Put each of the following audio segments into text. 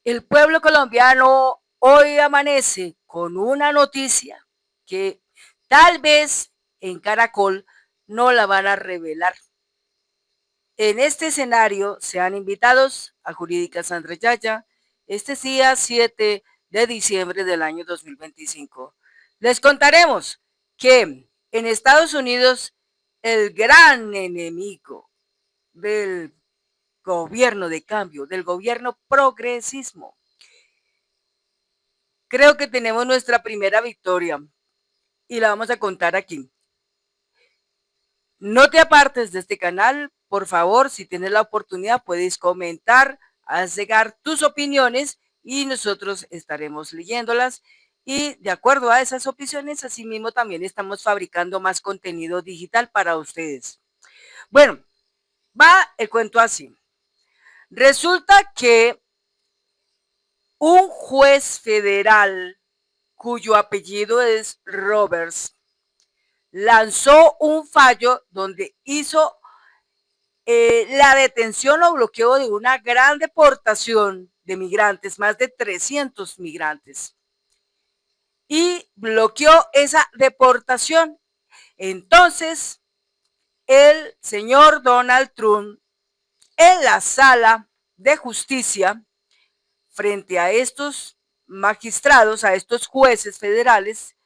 El pueblo colombiano hoy amanece con una noticia que tal vez en Caracol no la van a revelar. En este escenario sean invitados a Jurídica Sandra Yaya este día 7 de diciembre del año 2025. Les contaremos que en Estados Unidos el gran enemigo del gobierno de cambio, del gobierno progresismo, creo que tenemos nuestra primera victoria y la vamos a contar aquí. No te apartes de este canal, por favor, si tienes la oportunidad puedes comentar, haz llegar tus opiniones y nosotros estaremos leyéndolas y de acuerdo a esas opiniones, asimismo también estamos fabricando más contenido digital para ustedes. Bueno, va el cuento así. Resulta que un juez federal cuyo apellido es Roberts lanzó un fallo donde hizo la detención o bloqueo de una gran deportación de migrantes, más de 300 migrantes, y bloqueó esa deportación. Entonces, el señor Donald Trump, en la sala de justicia, frente a estos magistrados, a estos jueces federales,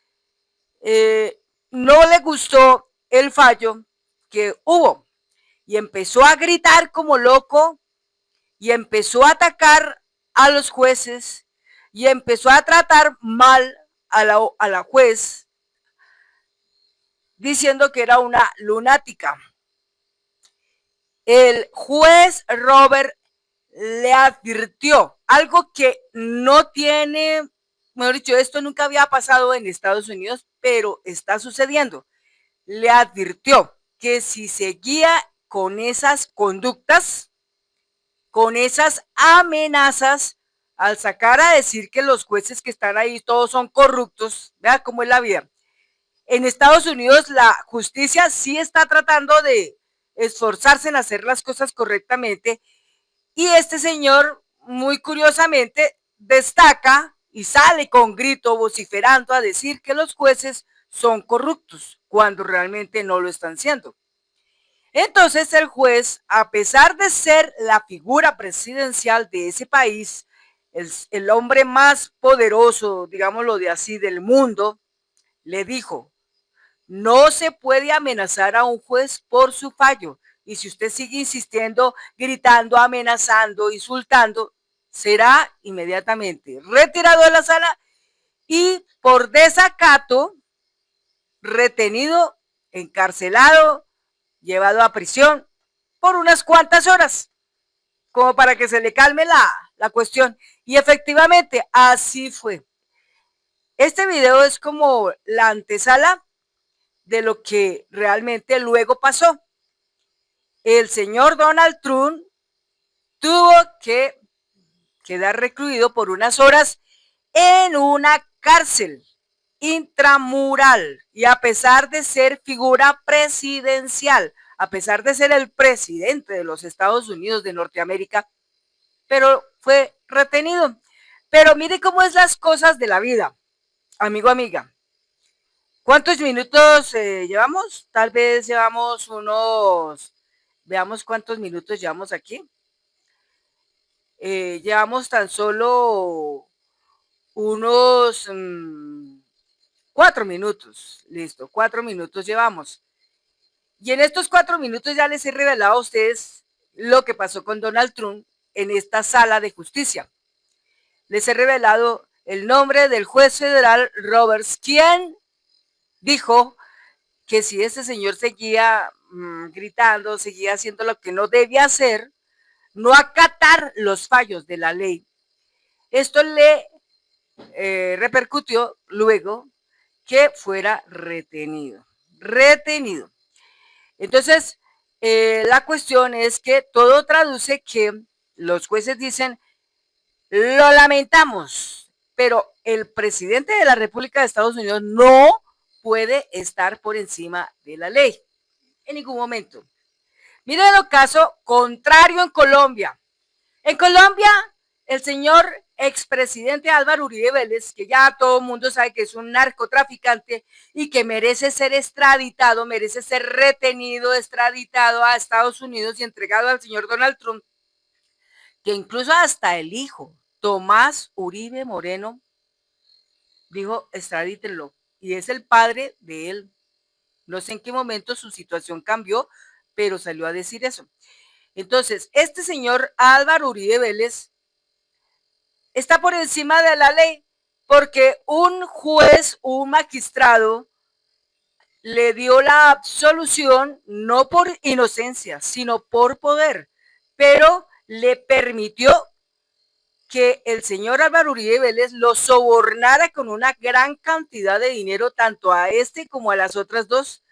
no le gustó el fallo que hubo y empezó a gritar como loco y empezó a atacar a los jueces y empezó a tratar mal a la juez diciendo que era una lunática. El juez Robert le advirtió algo que no tiene, mejor dicho, esto nunca había pasado en Estados Unidos, pero está sucediendo. Le advirtió que si seguía con esas conductas, con esas amenazas, al sacar a decir que los jueces que están ahí todos son corruptos, vea cómo es la vida. En Estados Unidos la justicia sí está tratando de esforzarse en hacer las cosas correctamente y este señor muy curiosamente destaca y sale con grito vociferando a decir que los jueces son corruptos cuando realmente no lo están siendo. Entonces el juez, a pesar de ser la figura presidencial de ese país, el hombre más poderoso, digámoslo de así, del mundo, le dijo, no se puede amenazar a un juez por su fallo. Y si usted sigue insistiendo, gritando, amenazando, insultando, será inmediatamente retirado de la sala y por desacato, retenido, encarcelado, llevado a prisión por unas cuantas horas, como para que se le calme la cuestión. Y efectivamente, así fue. Este video es como la antesala de lo que realmente luego pasó. El señor Donald Trump tuvo que quedar recluido por unas horas en una cárcel intramural y a pesar de ser figura presidencial, a pesar de ser el presidente de los Estados Unidos de Norteamérica, pero fue retenido. Pero mire cómo es las cosas de la vida, amigo, amiga. ¿Cuántos minutos llevamos? Tal vez llevamos unos, veamos cuántos minutos llevamos aquí. Llevamos tan solo unos 4 minutos, listo, 4 minutos llevamos. Y en estos 4 minutos ya les he revelado a ustedes lo que pasó con Donald Trump en esta sala de justicia. Les he revelado el nombre del juez federal Roberts, quien dijo que si este señor seguía gritando, seguía haciendo lo que no debía hacer, no acatar los fallos de la ley, esto le repercutió luego que fuera retenido. Entonces, la cuestión es que todo traduce que los jueces dicen, lo lamentamos, pero el presidente de la República de Estados Unidos no puede estar por encima de la ley en ningún momento. Miren el caso contrario en Colombia. En Colombia, El señor expresidente Álvaro Uribe Vélez, que ya todo el mundo sabe que es un narcotraficante y que merece ser extraditado, merece ser retenido, extraditado a Estados Unidos y entregado al señor Donald Trump, que incluso hasta el hijo, Tomás Uribe Moreno, dijo extradítenlo, y es el padre de él. No sé en qué momento su situación cambió, pero salió a decir eso. Entonces, este señor Álvaro Uribe Vélez está por encima de la ley porque un juez, un magistrado, le dio la absolución no por inocencia, sino por poder, pero le permitió que el señor Álvaro Uribe Vélez lo sobornara con una gran cantidad de dinero, tanto a este como a las otras dos,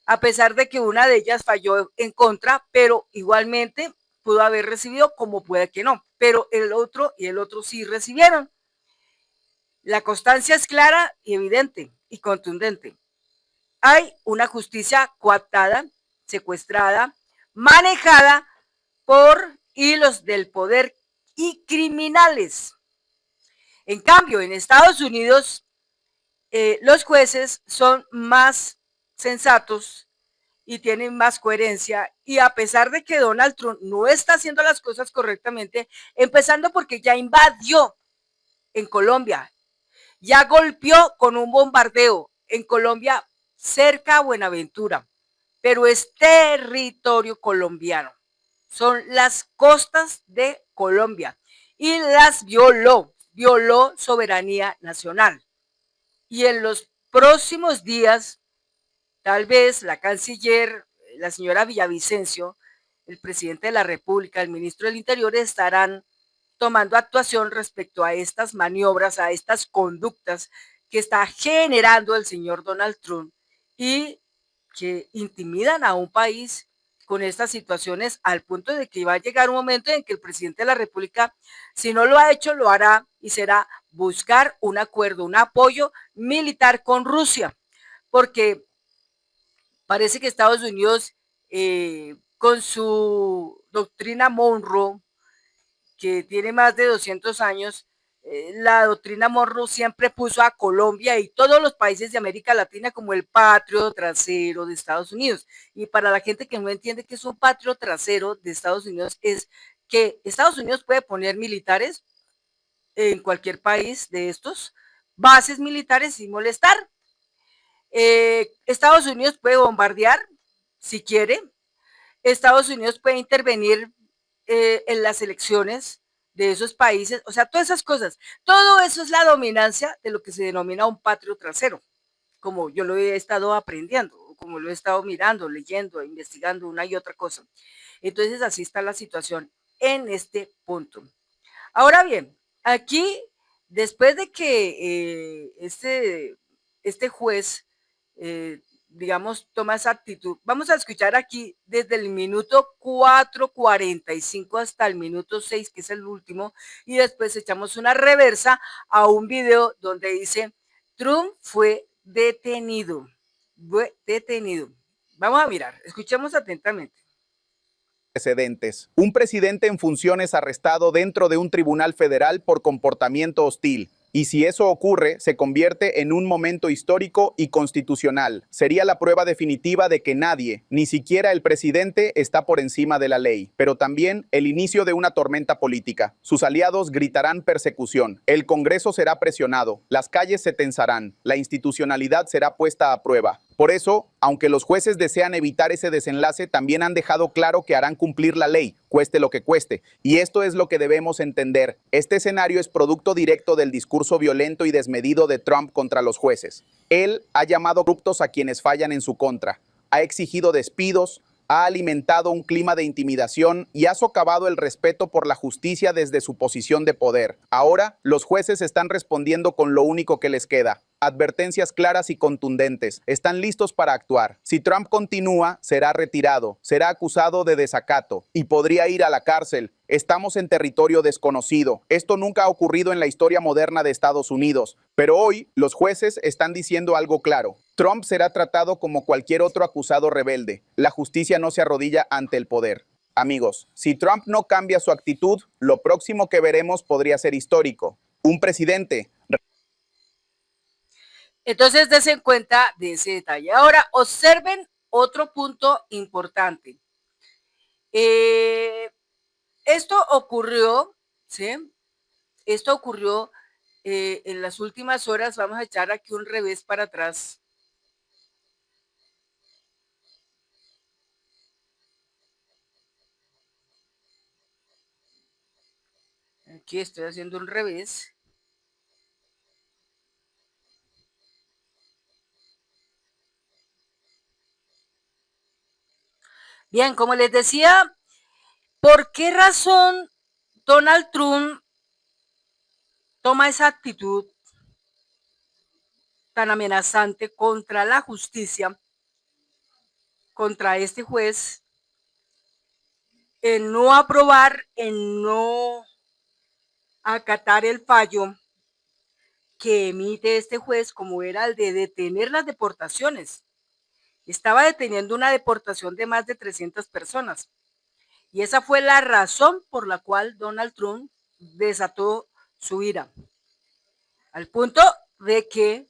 a pesar de que una de ellas falló en contra, pero igualmente pudo haber recibido, como puede que no, pero el otro y el otro sí recibieron. La constancia es clara y evidente y contundente. Hay una justicia coaptada, secuestrada, manejada por hilos del poder y criminales. En cambio, en Estados Unidos, los jueces son más sensatos y tienen más coherencia, y a pesar de que Donald Trump no está haciendo las cosas correctamente, empezando porque ya invadió en Colombia, ya golpeó con un bombardeo en Colombia cerca a Buenaventura, pero es territorio colombiano, son las costas de Colombia y las violó soberanía nacional. Y en los próximos días, tal vez la canciller, la señora Villavicencio, el presidente de la República, el ministro del Interior estarán tomando actuación respecto a estas maniobras, a estas conductas que está generando el señor Donald Trump y que intimidan a un país con estas situaciones, al punto de que va a llegar un momento en que el presidente de la República, si no lo ha hecho, lo hará, y será buscar un acuerdo, un apoyo militar con Rusia, porque parece que Estados Unidos, con su doctrina Monroe, que tiene más de 200 años, la doctrina Monroe siempre puso a Colombia y todos los países de América Latina como el patrio trasero de Estados Unidos. Y para la gente que no entiende qué es un patrio trasero de Estados Unidos, es que Estados Unidos puede poner militares en cualquier país de estos, bases militares sin molestar. Estados Unidos puede bombardear si quiere. Estados Unidos puede intervenir en las elecciones de esos países, o sea, todas esas cosas. Todo eso es la dominancia de lo que se denomina un patrio trasero, como yo lo he estado aprendiendo, como lo he estado mirando, leyendo, investigando una y otra cosa. Entonces, así está la situación en este punto. Ahora bien, aquí, después de que este juez, digamos, toma esa actitud, vamos a escuchar aquí desde el minuto 4:45 hasta el minuto 6, que es el último, y después echamos una reversa a un video donde dice, Trump fue detenido. Vamos a mirar, escuchemos atentamente. Precedentes. Un presidente en funciones arrestado dentro de un tribunal federal por comportamiento hostil. Y si eso ocurre, se convierte en un momento histórico y constitucional. Sería la prueba definitiva de que nadie, ni siquiera el presidente, está por encima de la ley. Pero también el inicio de una tormenta política. Sus aliados gritarán persecución. El Congreso será presionado. Las calles se tensarán. La institucionalidad será puesta a prueba. Por eso, aunque los jueces desean evitar ese desenlace, también han dejado claro que harán cumplir la ley, cueste lo que cueste. Y esto es lo que debemos entender. Este escenario es producto directo del discurso violento y desmedido de Trump contra los jueces. Él ha llamado corruptos a quienes fallan en su contra, ha exigido despidos, ha alimentado un clima de intimidación y ha socavado el respeto por la justicia desde su posición de poder. Ahora, los jueces están respondiendo con lo único que les queda: advertencias claras y contundentes. Están listos para actuar. Si Trump continúa, será retirado, será acusado de desacato y podría ir a la cárcel. Estamos en territorio desconocido. Esto nunca ha ocurrido en la historia moderna de Estados Unidos. Pero hoy, los jueces están diciendo algo claro. Trump será tratado como cualquier otro acusado rebelde. La justicia no se arrodilla ante el poder. Amigos, si Trump no cambia su actitud, lo próximo que veremos podría ser histórico. Un presidente. Entonces, dense cuenta de ese detalle. Ahora, observen otro punto importante. Esto ocurrió, ¿sí? Esto ocurrió en las últimas horas. Vamos a echar aquí un revés para atrás. Aquí estoy haciendo un revés. Bien, como les decía, ¿por qué razón Donald Trump toma esa actitud tan amenazante contra la justicia, contra este juez, en no aprobar, en no acatar el fallo que emite este juez, como era el de detener las deportaciones? Estaba deteniendo una deportación de más de 300 personas. Y esa fue la razón por la cual Donald Trump desató su ira. Al punto de que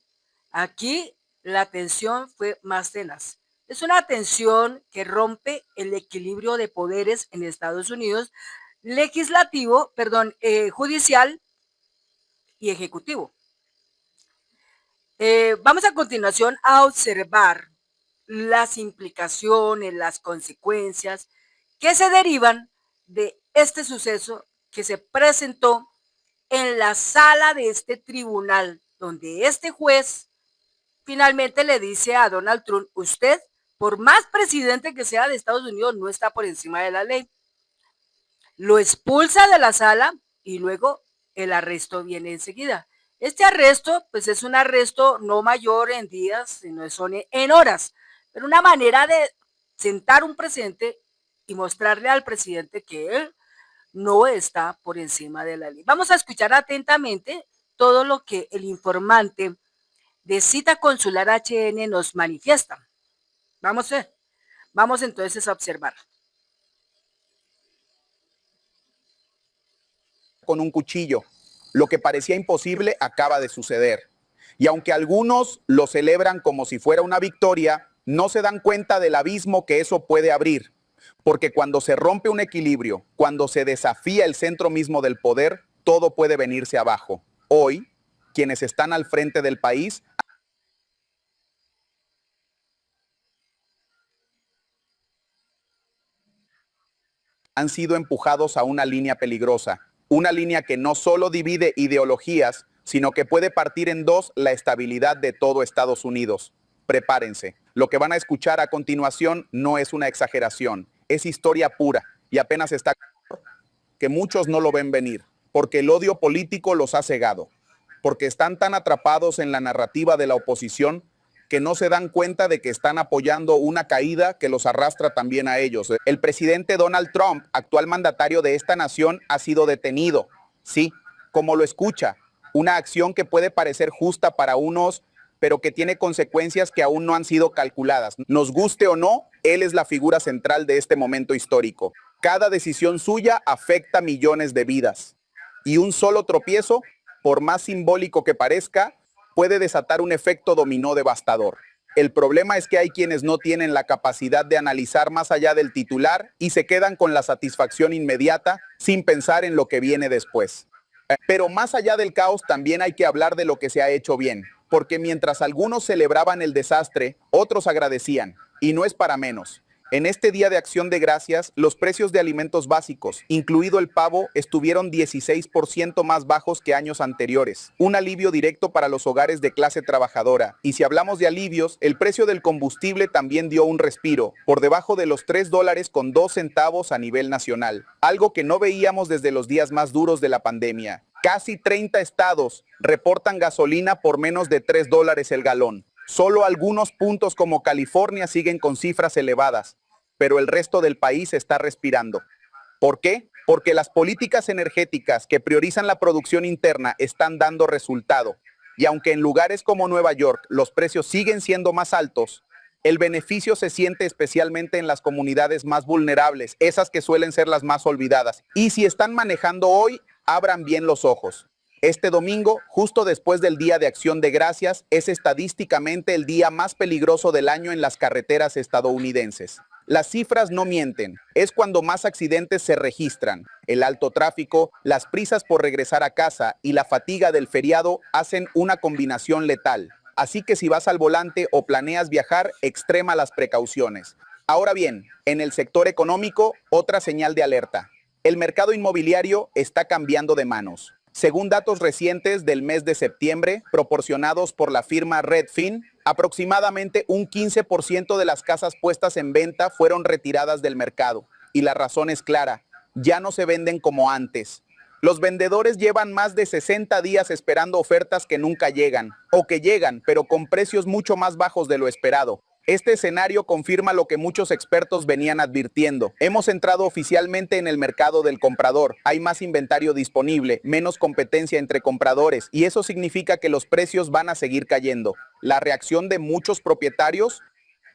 aquí la tensión fue más tenaz. Es una tensión que rompe el equilibrio de poderes en Estados Unidos, judicial y ejecutivo. Vamos a continuación a observar las implicaciones, las consecuencias que se derivan de este suceso que se presentó en la sala de este tribunal, donde este juez finalmente le dice a Donald Trump: usted, por más presidente que sea de Estados Unidos, no está por encima de la ley. Lo expulsa de la sala y luego el arresto viene enseguida. Este arresto, pues es un arresto no mayor en días, sino son en horas, pero una manera de sentar un precedente y mostrarle al presidente que él no está por encima de la ley. Vamos a escuchar atentamente todo lo que el informante de Cita Consular HN nos manifiesta. Vamos entonces a observar. Con un cuchillo. Lo que parecía imposible acaba de suceder. Y aunque algunos lo celebran como si fuera una victoria, no se dan cuenta del abismo que eso puede abrir. Porque cuando se rompe un equilibrio, cuando se desafía el centro mismo del poder, todo puede venirse abajo. Hoy, quienes están al frente del país han sido empujados a una línea peligrosa. Una línea que no solo divide ideologías, sino que puede partir en dos la estabilidad de todo Estados Unidos. Prepárense. Lo que van a escuchar a continuación no es una exageración, es historia pura y apenas está que muchos no lo ven venir, porque el odio político los ha cegado, porque están tan atrapados en la narrativa de la oposición que no se dan cuenta de que están apoyando una caída que los arrastra también a ellos. El presidente Donald Trump, actual mandatario de esta nación, ha sido detenido. Sí, como lo escucha, una acción que puede parecer justa para unos, pero que tiene consecuencias que aún no han sido calculadas. Nos guste o no, él es la figura central de este momento histórico. Cada decisión suya afecta millones de vidas. Y un solo tropiezo, por más simbólico que parezca, puede desatar un efecto dominó devastador. El problema es que hay quienes no tienen la capacidad de analizar más allá del titular y se quedan con la satisfacción inmediata sin pensar en lo que viene después. Pero más allá del caos también hay que hablar de lo que se ha hecho bien, porque mientras algunos celebraban el desastre, otros agradecían, y no es para menos. En este Día de Acción de Gracias, los precios de alimentos básicos, incluido el pavo, estuvieron 16% más bajos que años anteriores. Un alivio directo para los hogares de clase trabajadora. Y si hablamos de alivios, el precio del combustible también dio un respiro, por debajo de los $3.02 a nivel nacional. Algo que no veíamos desde los días más duros de la pandemia. Casi 30 estados reportan gasolina por menos de $3 el galón. Solo algunos puntos como California siguen con cifras elevadas, pero el resto del país está respirando. ¿Por qué? Porque las políticas energéticas que priorizan la producción interna están dando resultado. Y aunque en lugares como Nueva York los precios siguen siendo más altos, El beneficio se siente especialmente en las comunidades más vulnerables, esas que suelen ser las más olvidadas. Y si están manejando hoy, abran bien los ojos. Este domingo, justo después del Día de Acción de Gracias, es estadísticamente el día más peligroso del año en las carreteras estadounidenses. Las cifras no mienten, es cuando más accidentes se registran. El alto tráfico, las prisas por regresar a casa y la fatiga del feriado hacen una combinación letal. Así que si vas al volante o planeas viajar, extrema las precauciones. Ahora bien, en el sector económico, otra señal de alerta. El mercado inmobiliario está cambiando de manos. Según datos recientes del mes de septiembre, proporcionados por la firma Redfin, aproximadamente un 15% de las casas puestas en venta fueron retiradas del mercado. Y la razón es clara, ya no se venden como antes. Los vendedores llevan más de 60 días esperando ofertas que nunca llegan, o que llegan, pero con precios mucho más bajos de lo esperado. Este escenario confirma lo que muchos expertos venían advirtiendo. Hemos entrado oficialmente en el mercado del comprador. Hay más inventario disponible, menos competencia entre compradores, y eso significa que los precios van a seguir cayendo. La reacción de muchos propietarios: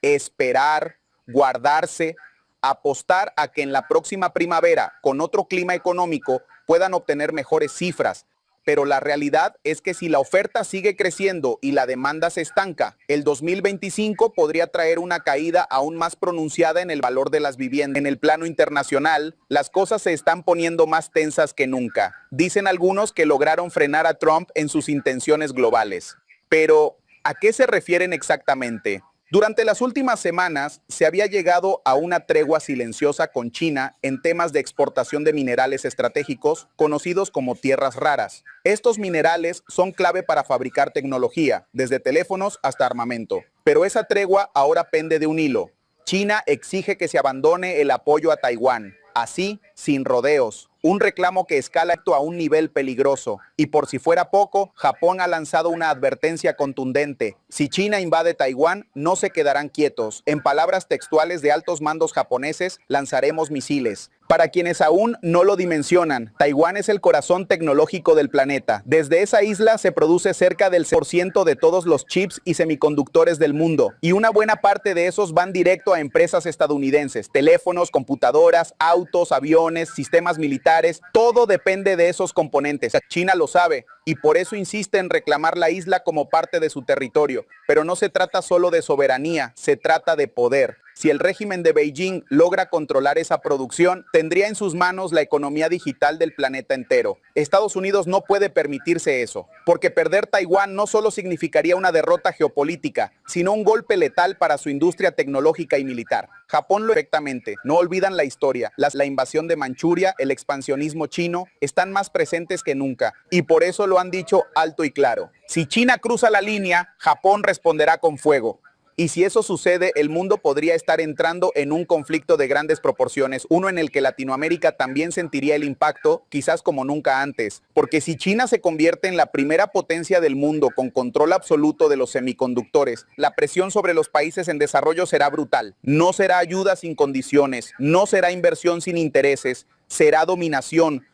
esperar, guardarse, apostar a que en la próxima primavera, con otro clima económico, puedan obtener mejores cifras. Pero la realidad es que si la oferta sigue creciendo y la demanda se estanca, el 2025 podría traer una caída aún más pronunciada en el valor de las viviendas. En el plano internacional, las cosas se están poniendo más tensas que nunca. Dicen algunos que lograron frenar a Trump en sus intenciones globales. Pero, ¿a qué se refieren exactamente? Durante las últimas semanas se había llegado a una tregua silenciosa con China en temas de exportación de minerales estratégicos conocidos como tierras raras. Estos minerales son clave para fabricar tecnología, desde teléfonos hasta armamento. Pero esa tregua ahora pende de un hilo. China exige que se abandone el apoyo a Taiwán, así, sin rodeos. Un reclamo que escala a un nivel peligroso. Y por si fuera poco, Japón ha lanzado una advertencia contundente. Si China invade Taiwán, no se quedarán quietos. En palabras textuales de altos mandos japoneses, lanzaremos misiles. Para quienes aún no lo dimensionan, Taiwán es el corazón tecnológico del planeta. Desde esa isla se produce cerca del 6% de todos los chips y semiconductores del mundo. Y una buena parte de esos van directo a empresas estadounidenses. Teléfonos, computadoras, autos, aviones, sistemas militares. Todo depende de esos componentes. China lo sabe y por eso insiste en reclamar la isla como parte de su territorio. Pero no se trata solo de soberanía, se trata de poder. Si el régimen de Beijing logra controlar esa producción, tendría en sus manos la economía digital del planeta entero. Estados Unidos no puede permitirse eso, porque perder Taiwán no solo significaría una derrota geopolítica, sino un golpe letal para su industria tecnológica y militar. Japón lo perfectamente, no olvidan la historia. La invasión de Manchuria, el expansionismo chino, están más presentes que nunca, y por eso lo han dicho alto y claro. Si China cruza la línea, Japón responderá con fuego. Y si eso sucede, el mundo podría estar entrando en un conflicto de grandes proporciones, uno en el que Latinoamérica también sentiría el impacto, quizás como nunca antes. Porque si China se convierte en la primera potencia del mundo con control absoluto de los semiconductores, la presión sobre los países en desarrollo será brutal. No será ayuda sin condiciones, no será inversión sin intereses, será dominación.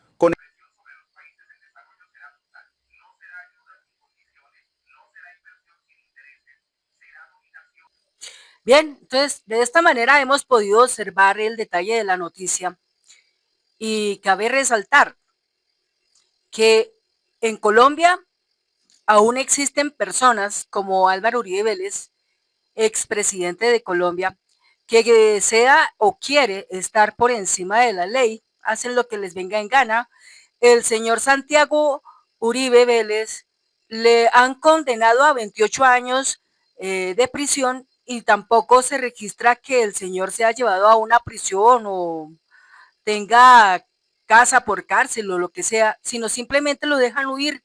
Bien, entonces de esta manera hemos podido observar el detalle de la noticia y cabe resaltar que en Colombia aún existen personas como Álvaro Uribe Vélez, expresidente de Colombia, que desea o quiere estar por encima de la ley, hacen lo que les venga en gana. El señor Santiago Uribe Vélez le han condenado a 28 años de prisión y tampoco se registra que el señor sea llevado a una prisión o tenga casa por cárcel o lo que sea, sino simplemente lo dejan huir.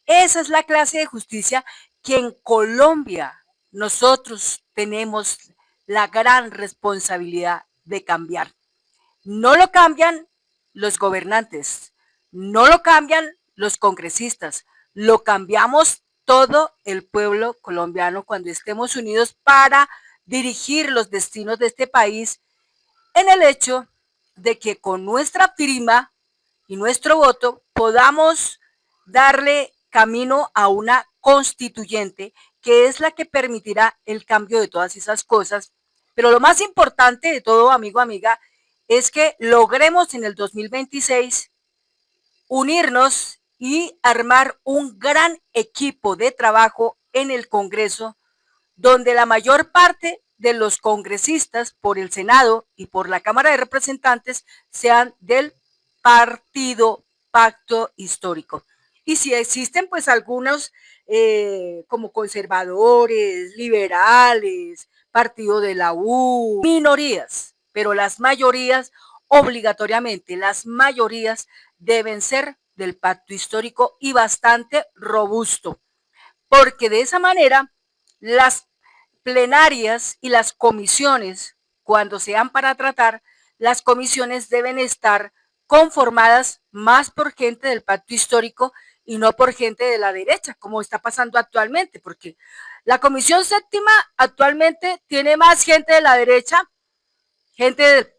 Esa es la clase de justicia que en Colombia nosotros tenemos la gran responsabilidad de cambiar. No lo cambian los gobernantes, no lo cambian los congresistas, lo cambiamos todo el pueblo colombiano cuando estemos unidos para dirigir los destinos de este país en el hecho de que con nuestra firma y nuestro voto podamos darle camino a una constituyente que es la que permitirá el cambio de todas esas cosas. Pero lo más importante de todo, amigo, amiga, es que logremos en el 2026 unirnos y armar un gran equipo de trabajo en el Congreso, donde la mayor parte de los congresistas por el Senado y por la Cámara de Representantes sean del partido Pacto Histórico. Y si existen pues algunos como conservadores, liberales, partido de la U, minorías, pero las mayorías, obligatoriamente, las mayorías deben ser del Pacto Histórico y bastante robusto, porque de esa manera las plenarias y las comisiones, cuando sean para tratar, las comisiones deben estar conformadas más por gente del Pacto Histórico y no por gente de la derecha, como está pasando actualmente, porque la Comisión Séptima actualmente tiene más gente de la derecha, gente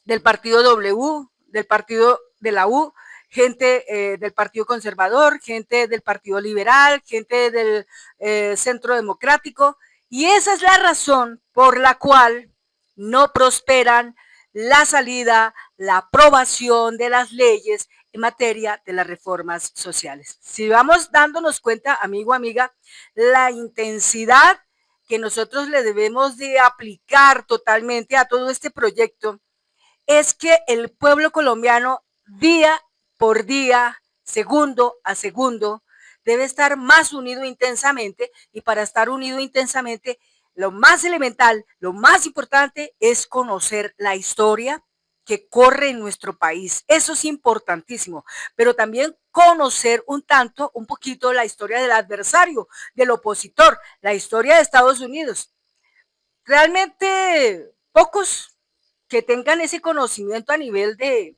del partido W, del partido de la U, gente del Partido Conservador, gente del Partido Liberal, gente del Centro Democrático, y esa es la razón por la cual no prosperan la salida, la aprobación de las leyes en materia de las reformas sociales. Si vamos dándonos cuenta, amigo, amiga, la intensidad que nosotros le debemos de aplicar totalmente a todo este proyecto es que el pueblo colombiano día por día, segundo a segundo, debe estar más unido intensamente, y para estar unido intensamente, lo más elemental, lo más importante es conocer la historia que corre en nuestro país. Eso es importantísimo, pero también conocer un poquito la historia del adversario, del opositor, la historia de Estados Unidos. Realmente pocos que tengan ese conocimiento a nivel de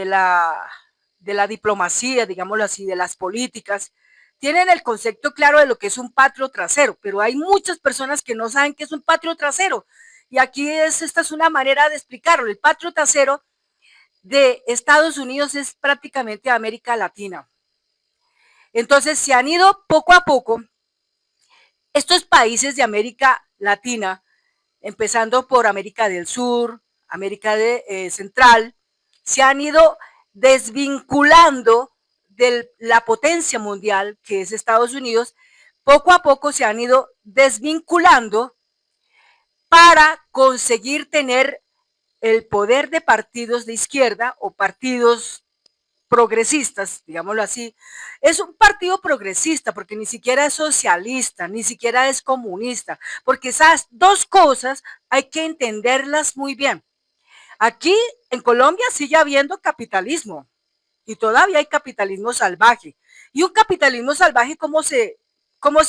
la diplomacia, digámoslo así, de las políticas, tienen el concepto claro de lo que es un patrio trasero, pero hay muchas personas que no saben qué es un patrio trasero. Y aquí esta es una manera de explicarlo. El patrio trasero de Estados Unidos es prácticamente América Latina. Entonces se han ido poco a poco estos países de América Latina, empezando por América del Sur, América Central, se han ido desvinculando de la potencia mundial que es Estados Unidos. Poco a poco se han ido desvinculando para conseguir tener el poder de partidos de izquierda o partidos progresistas, digámoslo así. Es un partido progresista porque ni siquiera es socialista, ni siquiera es comunista, porque esas dos cosas hay que entenderlas muy bien. Aquí en Colombia sigue habiendo capitalismo y todavía hay capitalismo salvaje. Y un capitalismo salvaje, ¿cómo se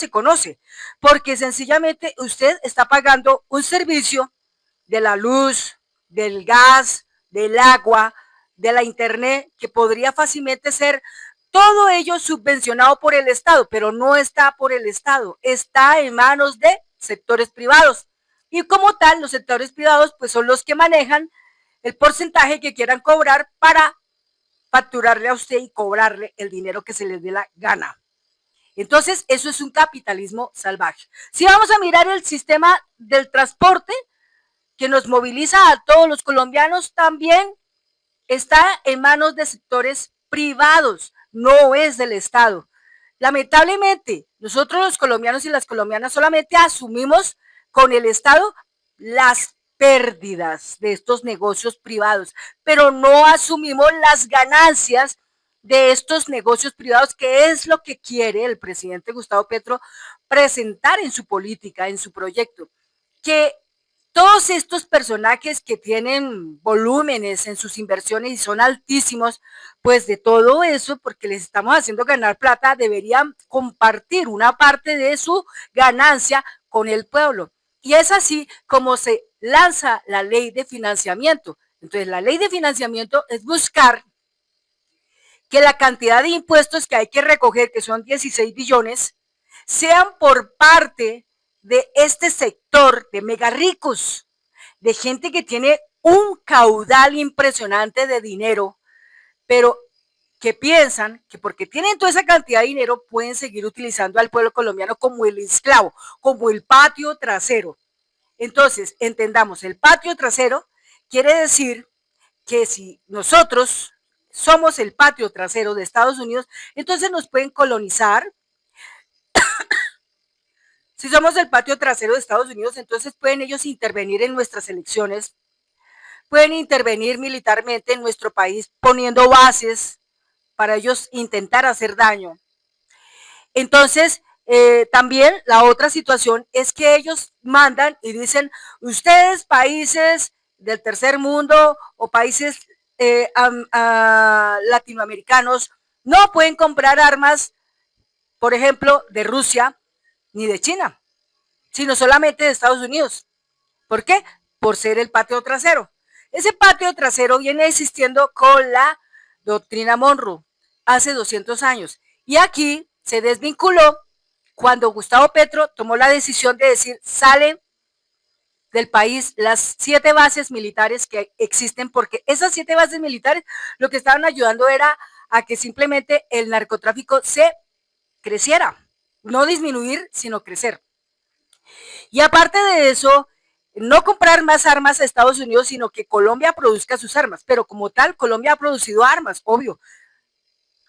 conoce? Porque sencillamente usted está pagando un servicio de la luz, del gas, del agua, de la internet, que podría fácilmente ser todo ello subvencionado por el Estado, pero no está por el Estado, está en manos de sectores privados. Y como tal, los sectores privados pues son los que manejan el porcentaje que quieran cobrar para facturarle a usted y cobrarle el dinero que se les dé la gana. Entonces, eso es un capitalismo salvaje. Si vamos a mirar el sistema del transporte que nos moviliza a todos los colombianos, también está en manos de sectores privados, no es del Estado. Lamentablemente, nosotros los colombianos y las colombianas solamente asumimos con el Estado las pérdidas de estos negocios privados, pero no asumimos las ganancias de estos negocios privados, que es lo que quiere el presidente Gustavo Petro presentar en su política, en su proyecto, que todos estos personajes que tienen volúmenes en sus inversiones y son altísimos, pues de todo eso, porque les estamos haciendo ganar plata, deberían compartir una parte de su ganancia con el pueblo. Y es así como se lanza la ley de financiamiento. Entonces, la ley de financiamiento es buscar que la cantidad de impuestos que hay que recoger, que son 16 billones, sean por parte de este sector de mega ricos, de gente que tiene un caudal impresionante de dinero, pero que piensan que porque tienen toda esa cantidad de dinero pueden seguir utilizando al pueblo colombiano como el esclavo, como el patio trasero. Entonces, entendamos, el patio trasero quiere decir que si nosotros somos el patio trasero de Estados Unidos, entonces nos pueden colonizar. Si somos el patio trasero de Estados Unidos, entonces pueden ellos intervenir en nuestras elecciones, pueden intervenir militarmente en nuestro país poniendo bases para ellos intentar hacer daño. Entonces, también la otra situación es que ellos mandan y dicen, ustedes países del tercer mundo o países latinoamericanos no pueden comprar armas, por ejemplo, de Rusia ni de China, sino solamente de Estados Unidos. ¿Por qué? Por ser el patio trasero. Ese patio trasero viene existiendo con la doctrina Monroe hace 200 años. Y aquí se desvinculó cuando Gustavo Petro tomó la decisión de decir, salen del país las 7 bases militares que existen, porque esas 7 bases militares lo que estaban ayudando era a que simplemente el narcotráfico se creciera, no disminuir, sino crecer. Y aparte de eso, no comprar más armas a Estados Unidos, sino que Colombia produzca sus armas. Pero como tal, Colombia ha producido armas, obvio.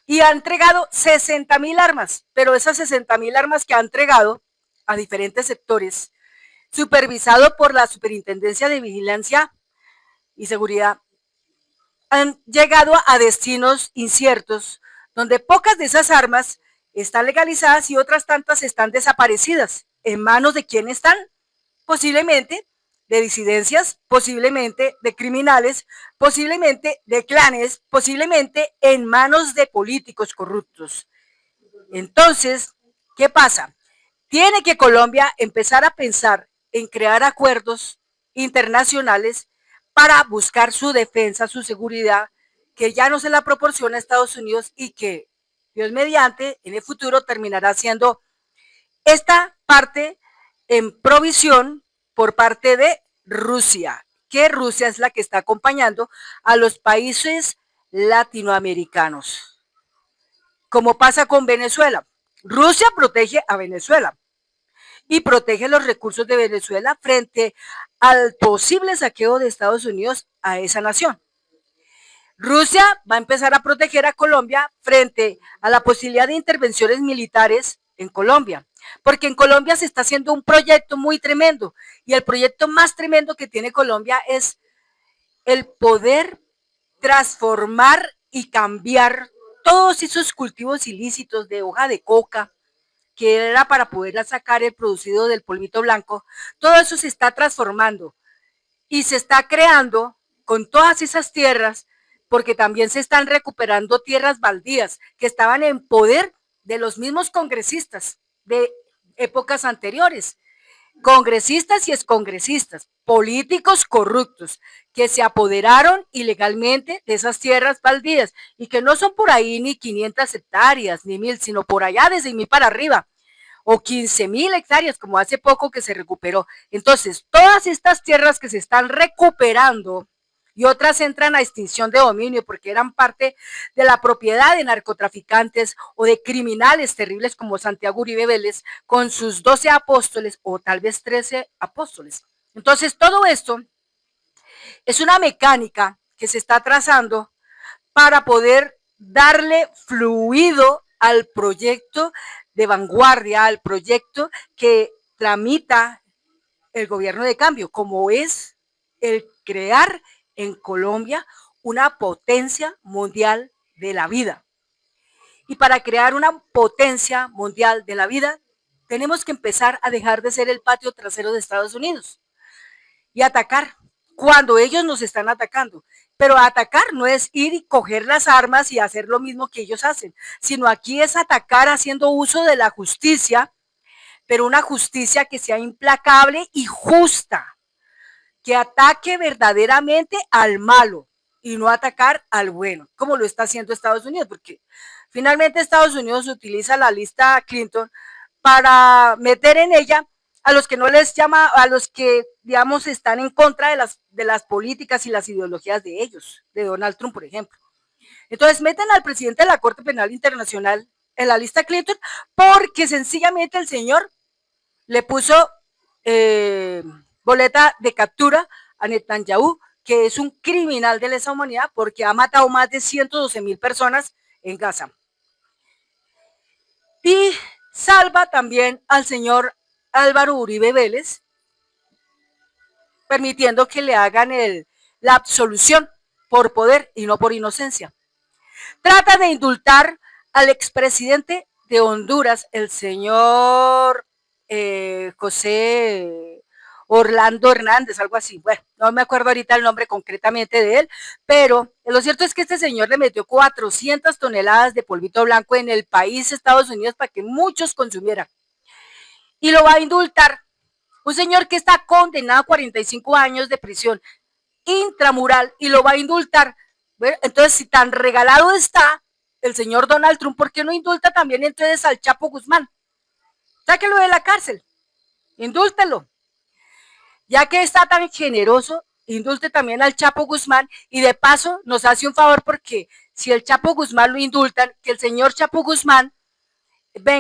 Y ha entregado 60,000 armas. Pero esas 60,000 armas que ha entregado a diferentes sectores, supervisado por la Superintendencia de Vigilancia y Seguridad, han llegado a destinos inciertos, donde pocas de esas armas están legalizadas y otras tantas están desaparecidas. ¿En manos de quién están? Posiblemente de disidencias, posiblemente de criminales, posiblemente de clanes, posiblemente en manos de políticos corruptos. Entonces, ¿qué pasa? Tiene que Colombia empezar a pensar en crear acuerdos internacionales para buscar su defensa, su seguridad, que ya no se la proporciona a Estados Unidos y que, Dios mediante, en el futuro terminará siendo esta parte en provisión por parte de Rusia, que Rusia es la que está acompañando a los países latinoamericanos. Como pasa con Venezuela. Rusia protege a Venezuela y protege los recursos de Venezuela frente al posible saqueo de Estados Unidos a esa nación. Rusia va a empezar a proteger a Colombia frente a la posibilidad de intervenciones militares en Colombia, porque en Colombia se está haciendo un proyecto muy tremendo y el proyecto más tremendo que tiene Colombia es el poder transformar y cambiar todos esos cultivos ilícitos de hoja de coca, que era para poder sacar el producido del polvito blanco. Todo eso se está transformando y se está creando con todas esas tierras, porque también se están recuperando tierras baldías que estaban en poder de los mismos congresistas de épocas anteriores. Congresistas y excongresistas, políticos corruptos, que se apoderaron ilegalmente de esas tierras baldías y que no son por ahí ni 500 hectáreas ni 1,000, sino por allá desde 1,000 para arriba, o 15,000 hectáreas, como hace poco que se recuperó. Entonces, todas estas tierras que se están recuperando y otras entran a extinción de dominio porque eran parte de la propiedad de narcotraficantes o de criminales terribles como Santiago Uribe Vélez con sus 12 apóstoles o tal vez 13 apóstoles. Entonces, todo esto es una mecánica que se está trazando para poder darle fluido al proyecto de vanguardia, al proyecto que tramita el gobierno de cambio, como es el crear en Colombia una potencia mundial de la vida. Y para crear una potencia mundial de la vida, tenemos que empezar a dejar de ser el patio trasero de Estados Unidos y atacar cuando ellos nos están atacando. Pero atacar no es ir y coger las armas y hacer lo mismo que ellos hacen, sino aquí es atacar haciendo uso de la justicia, pero una justicia que sea implacable y justa, que ataque verdaderamente al malo y no atacar al bueno, como lo está haciendo Estados Unidos, porque finalmente Estados Unidos utiliza la lista Clinton para meter en ella a los que no les llama, a los que, digamos, están en contra de las políticas y las ideologías de ellos, de Donald Trump, por ejemplo. Entonces meten al presidente de la Corte Penal Internacional en la lista Clinton porque sencillamente el señor le puso boleta de captura a Netanyahu, que es un criminal de lesa humanidad porque ha matado más de 112,000 personas en Gaza. Y salva también al señor Álvaro Uribe Vélez, permitiendo que le hagan la absolución por poder y no por inocencia. Trata de indultar al expresidente de Honduras, el señor José Orlando Hernández, algo así. Bueno, no me acuerdo ahorita el nombre concretamente de él, pero lo cierto es que este señor le metió 400 toneladas de polvito blanco en el país Estados Unidos para que muchos consumieran. Y lo va a indultar. Un señor que está condenado a 45 años de prisión intramural y lo va a indultar. Entonces, si tan regalado está el señor Donald Trump, ¿por qué no indulta también entonces al Chapo Guzmán? Sáquelo de la cárcel, indúltelo. Ya que está tan generoso, indulte también al Chapo Guzmán y de paso nos hace un favor porque si el Chapo Guzmán lo indultan, que el señor Chapo Guzmán venga